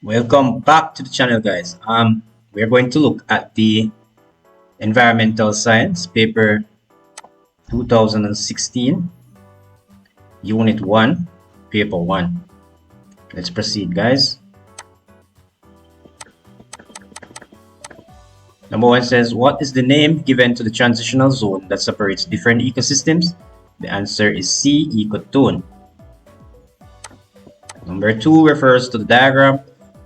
Welcome back to the channel, guys. We're going to look at the environmental science paper 2016 unit 1 paper 1. Let's proceed, guys. Number 1 says, what is the name given to the transitional zone that separates different ecosystems? The answer is C, ecotone. Number 2 refers to the diagram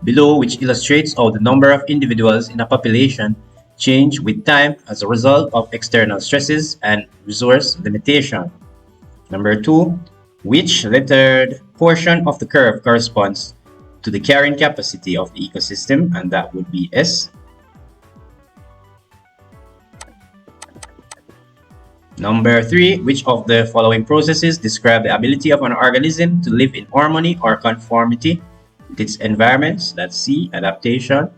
below, which illustrates how the number of individuals in a population change with time as a result of external stresses and resource limitation. Number 2, which lettered portion of the curve corresponds to the carrying capacity of the ecosystem, and that would be S. Number 3, which of the following processes describe the ability of an organism to live in harmony or conformity with its environments? That's C, adaptation.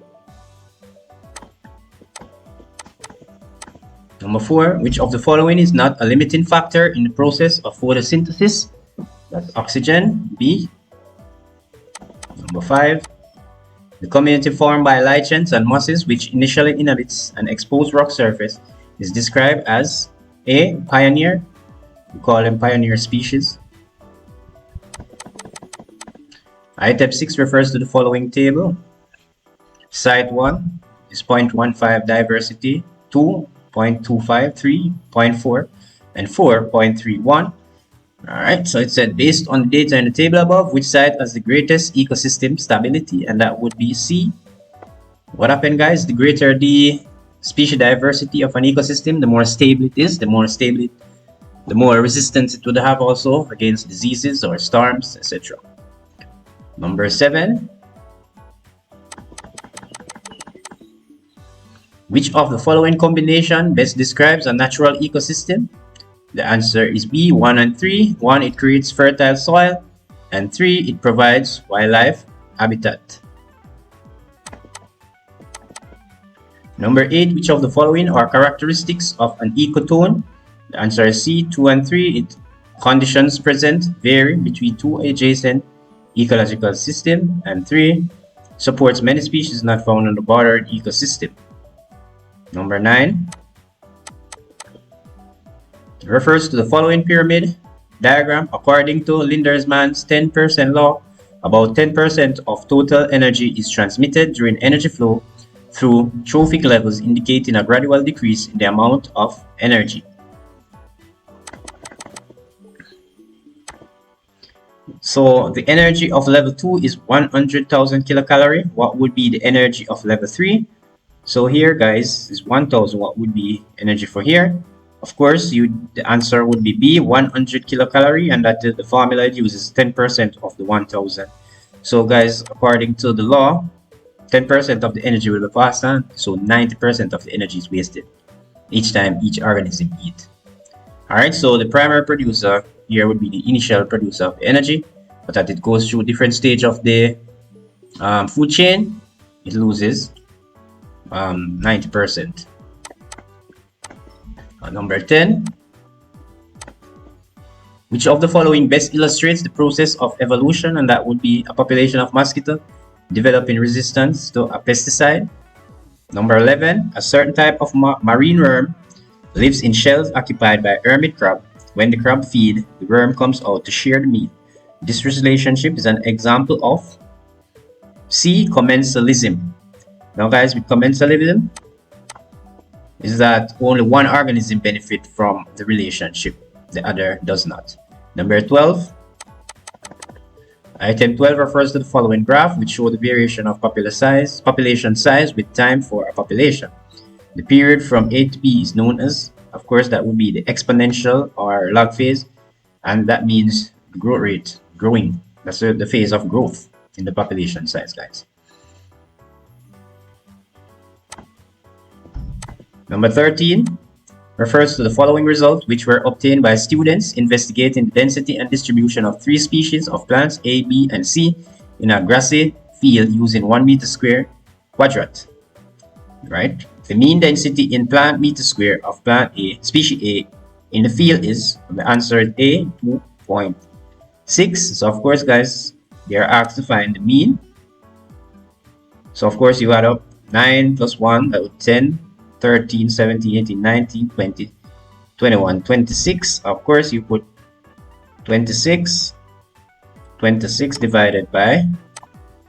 Number 4, which of the following is not a limiting factor in the process of photosynthesis? That's oxygen, B. Number 5, the community formed by lichens and mosses which initially inhabits an exposed rock surface is described as A, pioneer. We call them pioneer species. Item 6 refers to the following table. Site 1 is 0.15 diversity, 2, 0.25, 3, 0.4, and 4.31. Alright, so it said based on the data in the table above, which site has the greatest ecosystem stability? And that would be C. What happened, guys? The greater the species diversity of an ecosystem, the more stable it is, the more resistance it would have also against diseases or storms, etc. Number 7, which of the following combination best describes a natural ecosystem? The answer is B, 1 and 3. 1, it creates fertile soil, and 3, it provides wildlife habitat. Number 8, which of the following are characteristics of an ecotone? The answer is C, 2 and 3. Conditions present vary between 2 adjacent ecological system, and 3, supports many species not found on the bordered ecosystem. Number 9, refers to the following pyramid diagram. According to Lindersman's 10% law, about 10% of total energy is transmitted during energy flow through trophic levels, indicating a gradual decrease in the amount of energy. So the energy of level 2 is 100,000 kilocalorie. What would be the energy of level 3? So here, guys, is 1,000. What would be energy for here? Of course, the answer would be B, 100 kilocalorie, and that the formula uses 10% of the 1,000. So, guys, according to the law, 10% of the energy will be passed on, so 90% of the energy is wasted each time each organism eats. Alright, so the primary producer here would be the initial producer of energy, but as it goes through different stage of the food chain, it loses 90%. Number 10, which of the following best illustrates the process of evolution? And that would be a population of mosquito developing resistance to a pesticide. Number 11, a certain type of marine worm lives in shells occupied by hermit crab. When the crab feed, the worm comes out to share the meat. This relationship is an example of C, commensalism. Now, guys, with commensalism is that only one organism benefits from the relationship, the other does not. Number 12, item 12 refers to the following graph, which show the variation of population size with time for a population. The period from A to B is known as, of course, that would be the exponential or log phase, and that means the growth rate, growing. That's the phase of growth in the population size, guys. Number 13 refers to the following results, which were obtained by students investigating the density and distribution of 3 species of plants A, B, and C in a grassy field using 1 meter square quadrat. Right? The mean density in plant meter square of plant A, species A, in the field is, the answer is A, 2.6. So of course, guys, they are asked to find the mean So of course you add up 9 plus 1, that would 10, 13, 17, 18, 19, 20, 21, 26. Of course you put 26, 26 divided by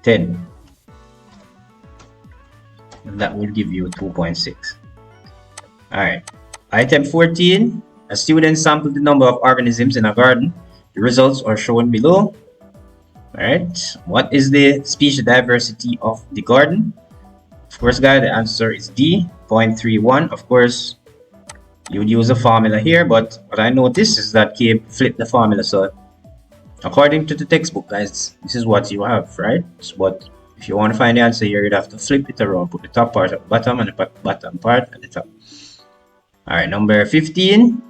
10. And that will give you 2.6. Alright. Item 14. A student sampled the number of organisms in a garden. The results are shown below. Alright. What is the species diversity of the garden? Of course, guys, the answer is D, 0.31. Of course, you would use a formula here, but what I noticed is that Cabe flipped the formula. So according to the textbook, guys, this is what you have, right? But if you want to find the answer here, you'd have to flip it around, put the top part at the bottom and the bottom part at the top. All right, number 15.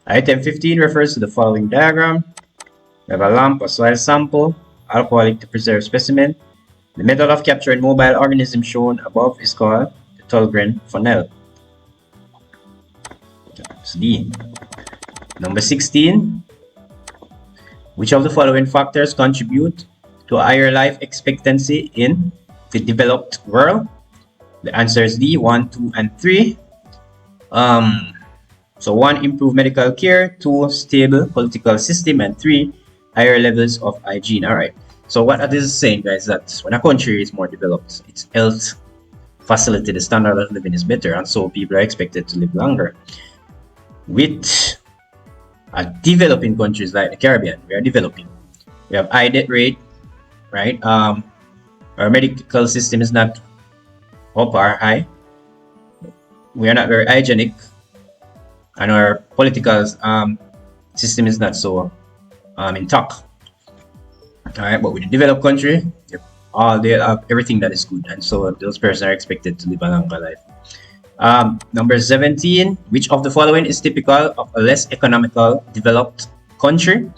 Item 15 refers to the following diagram. We have a lamp, a soil sample, alcoholic to preserve specimen. The method of capturing mobile organisms shown above is called the Tolgren funnel. That's D. Number 16. Which of the following factors contribute to a higher life expectancy in the developed world? The answer is D, 1, 2, and 3. So 1, improved medical care, 2, stable political system, and 3, higher levels of hygiene. All right. So what this is saying, guys, that when a country is more developed, its health facility, the standard of living is better, and so people are expected to live longer. With developing countries like the Caribbean, we are developing. We have high death rate, right? Our medical system is not up or high. We are not very hygienic, and our political system is not so intact. All right, but with a developed country, they have everything that is good, and so those persons are expected to live a longer life. Number 17. Which of the following is typical of a less economical developed country?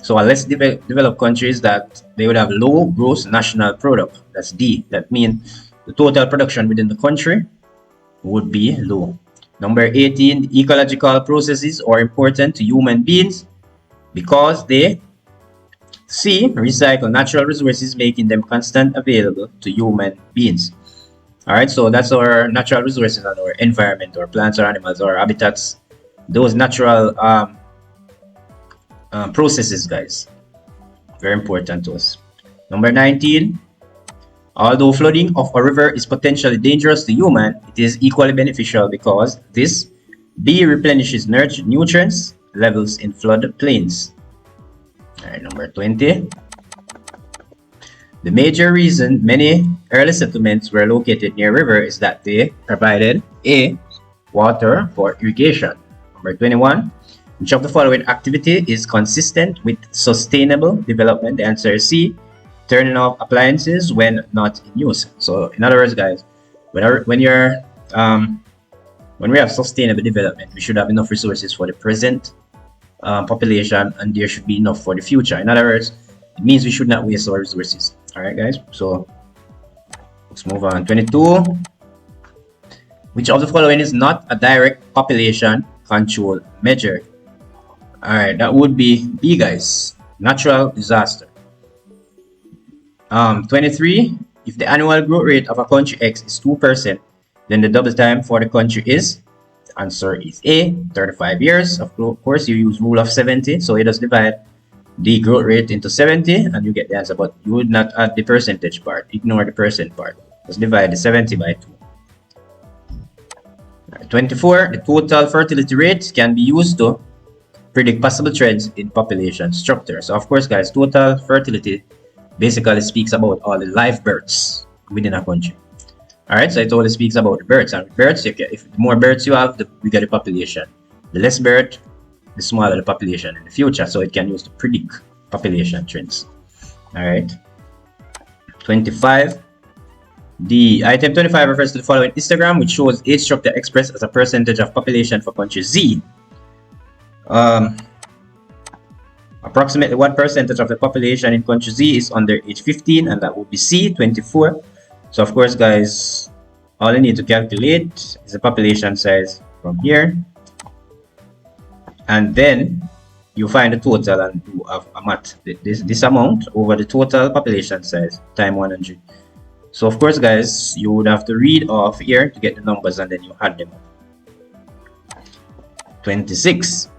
So a less developed country is that they would have low gross national product. That's D. That means the total production within the country would be low. Number 18. Ecological processes are important to human beings because they C. Recycle natural resources, making them constant available to human beings. Alright, so that's our natural resources and our environment, or plants or animals or habitats. Those natural processes, guys. Very important to us. Number 19. Although flooding of a river is potentially dangerous to human, it is equally beneficial because this B. replenishes nutrients levels in flood plains. Alright, number 20. The major reason many early settlements were located near river is that they provided A. water for irrigation. Number 21. Which of the following activity is consistent with sustainable development? The answer is C. Turning off appliances when not in use. So in other words, guys, when we have sustainable development, we should have enough resources for the present population, and there should be enough for the future. In other words, it means we should not waste our resources. All right, guys, so let's move on. 22. Which of the following is not a direct population control measure? All right, that would be B, guys. Natural disaster. 23. If the annual growth rate of a country X is 2%, then the double time for the country is, the answer is A, 35 years. Of course, you use rule of 70, so you just divide the growth rate into 70 and you get the answer, but you would not add the percentage part. Ignore the percent part. Just divide the 70 by 2. Right, 24. The total fertility rate can be used to predict possible trends in population structure. So of course, guys, total fertility basically speaks about all the live births within a country. Alright, so it only speaks about the births. And births, if the more births you have, the bigger the population. The less birth, the smaller the population in the future. So it can use to predict population trends. Alright. 25. The item 25 refers to the following histogram, which shows age structure expressed as a percentage of population for country Z. Approximately what percentage of the population in country Z is under age 15, and that would be C, 24. So of course, guys, all you need to calculate is the population size from here, and then you find the total and do a math. This amount over the total population size time 100. So of course, guys, you would have to read off here to get the numbers and then you add them up. 26.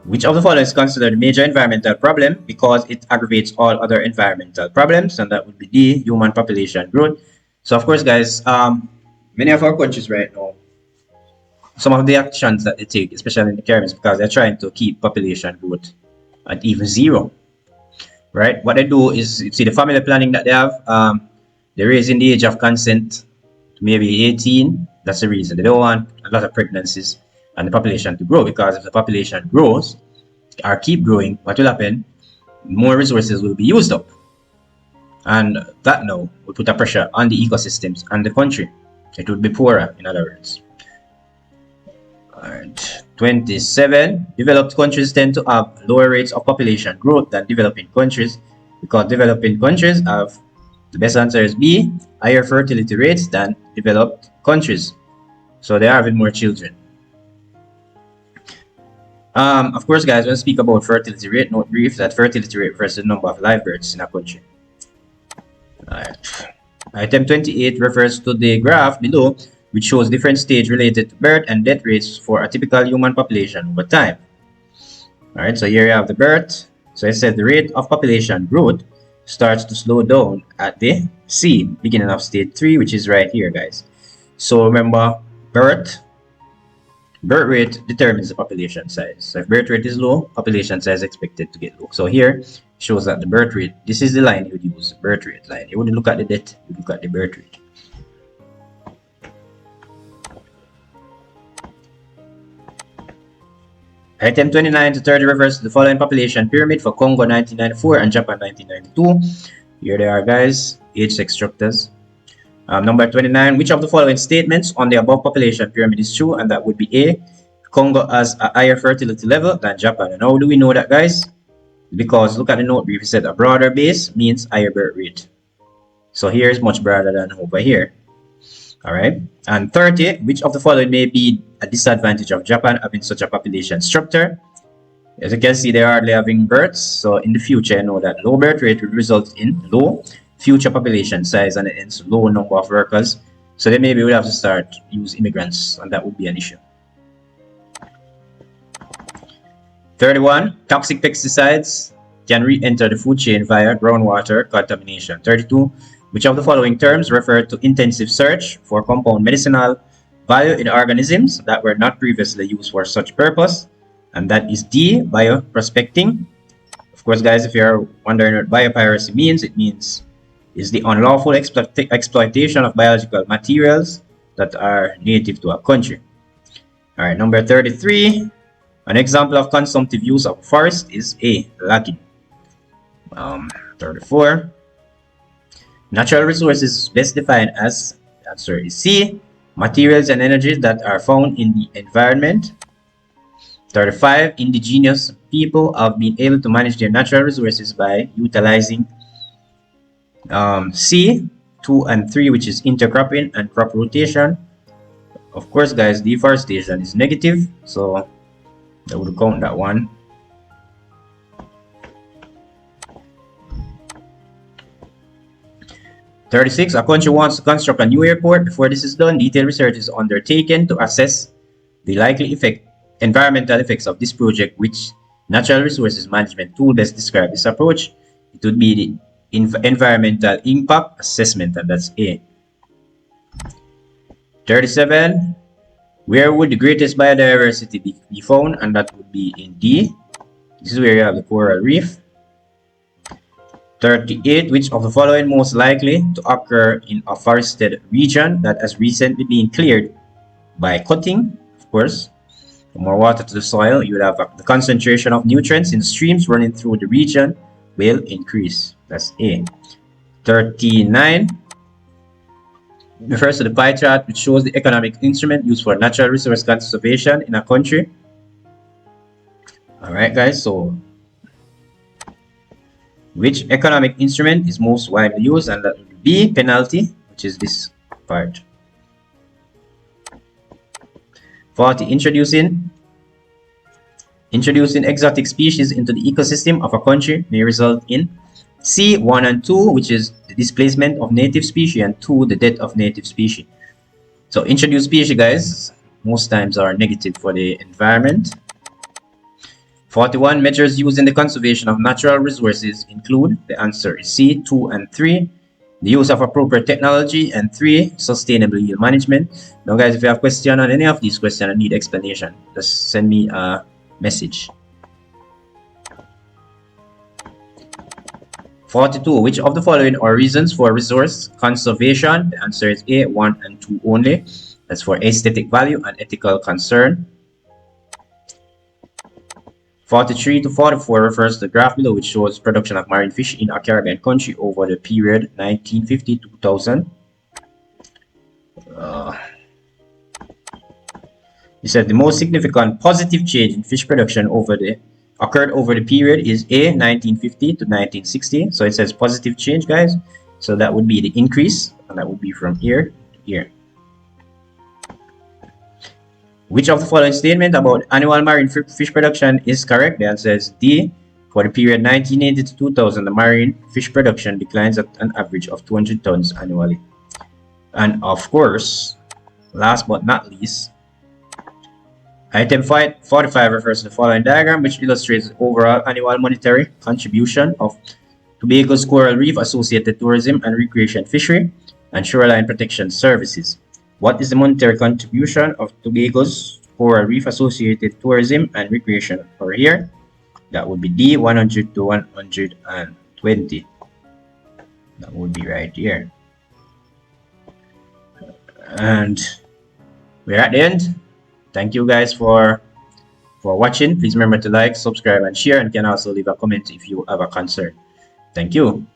Which of the following is considered a major environmental problem because it aggravates all other environmental problems? And that would be D, human population growth. So of course, guys, many of our countries right now, some of the actions that they take, especially in the Caribbean, because they're trying to keep population growth at even zero. Right? What they do is, you see the family planning that they have, they're raising the age of consent to maybe 18. That's the reason. They don't want a lot of pregnancies and the population to grow, because if the population grows or keep growing, what will happen? More resources will be used up. And that now will put a pressure on the ecosystems and the country. It would be poorer, in other words. Alright, 27. Developed countries tend to have lower rates of population growth than developing countries because developing countries have, the best answer is B, higher fertility rates than developed countries. So they're having more children. Of course, guys, when we speak about fertility rate, note brief that fertility rate versus the number of live births in a country. Alright. Item 28 refers to the graph below, which shows different stage related to birth and death rates for a typical human population over time. Alright, so here you have the birth. So I said the rate of population growth starts to slow down at the C, beginning of stage 3, which is right here, guys. So remember, birth rate determines the population size. So if birth rate is low, population size is expected to get low. So here shows that the birth rate, this is the line you would use, birth rate line. You wouldn't look at the death, you look at the birth rate. Item 29 to 30 refers to the following population pyramid for Congo 1994 and Japan 1992. Here they are, guys, age, sex structures. Number 29, which of the following statements on the above population pyramid is true? And that would be A, Congo has a higher fertility level than Japan. And how do we know that, guys? Because look at the note brief, it said a broader base means higher birth rate. So here is much broader than over here. Alright, and 30, which of the following may be a disadvantage of Japan having such a population structure? As you can see, they are hardly having births, so in the future, you know that low birth rate will result in low future population size and hence low number of workers. So they maybe will have to start use immigrants, and that would be an issue. 31, toxic pesticides can re-enter the food chain via groundwater contamination. 32, which of the following terms refer to intensive search for compound medicinal value in organisms that were not previously used for such purpose? And that is D, bioprospecting. Of course, guys, if you're wondering what biopiracy means, it means is the unlawful exploitation of biological materials that are native to a country. All right, number 33, an example of consumptive use of forest is A, logging. 34, natural resources best defined as, the answer is C, materials and energies that are found in the environment. 35, indigenous people have been able to manage their natural resources by utilizing C, 2 and 3, which is intercropping and crop rotation. Of course, guys, deforestation is negative, so I would count that one. (36) A country wants to construct a new airport. Before this is done, detailed research is undertaken to assess the likely environmental effects of this project. Which natural resources management tool best describe this approach? It would be the environmental impact assessment, and that's A. 37, where would the greatest biodiversity be found? And that would be in D. This is where you have the coral reef. 38, which of the following most likely to occur in a forested region that has recently been cleared by cutting? Of course, more water to the soil, you would have the concentration of nutrients in streams running through the region will increase. That's A. 39 refers to the pie chart, which shows the economic instrument used for natural resource conservation in a country. All right, guys, so which economic instrument is most widely used? And that would be penalty, which is this part. 40, introducing Introducing exotic species into the ecosystem of a country may result in C, 1 and 2, which is the displacement of native species, and 2, the death of native species. So introduced species, guys, most times are negative for the environment. 41 measures used in the conservation of natural resources include, the answer is C, 2 and 3, the use of appropriate technology, and 3, sustainable yield management. Now guys, if you have question on any of these questions and need explanation, just send me a message. 42. Which of the following are reasons for resource conservation? The answer is A, 1 and 2 only. That's for aesthetic value and ethical concern. 43 to 44 refers to the graph below, which shows production of marine fish in a Caribbean country over the period 1950 to 2000. He said the most significant positive change in fish production occurred over the period is A, 1950 to 1960. So it says positive change, guys. So that would be the increase, and that would be from here to here. Which of the following statement about annual marine fish production is correct? The answer is D. For the period 1980 to 2000, the marine fish production declines at an average of 200 tons annually. And of course, last but not least, item 45 refers to the following diagram, which illustrates the overall annual monetary contribution of Tobago's coral reef associated tourism and recreation fishery and shoreline protection services. What is the monetary contribution of Tobago's coral reef associated tourism and recreation over here? That would be D, 100 to 120. That would be right here. And we're at the end. Thank you guys for watching. Please remember to like, subscribe, and share, and can also leave a comment if you have a concern. Thank you.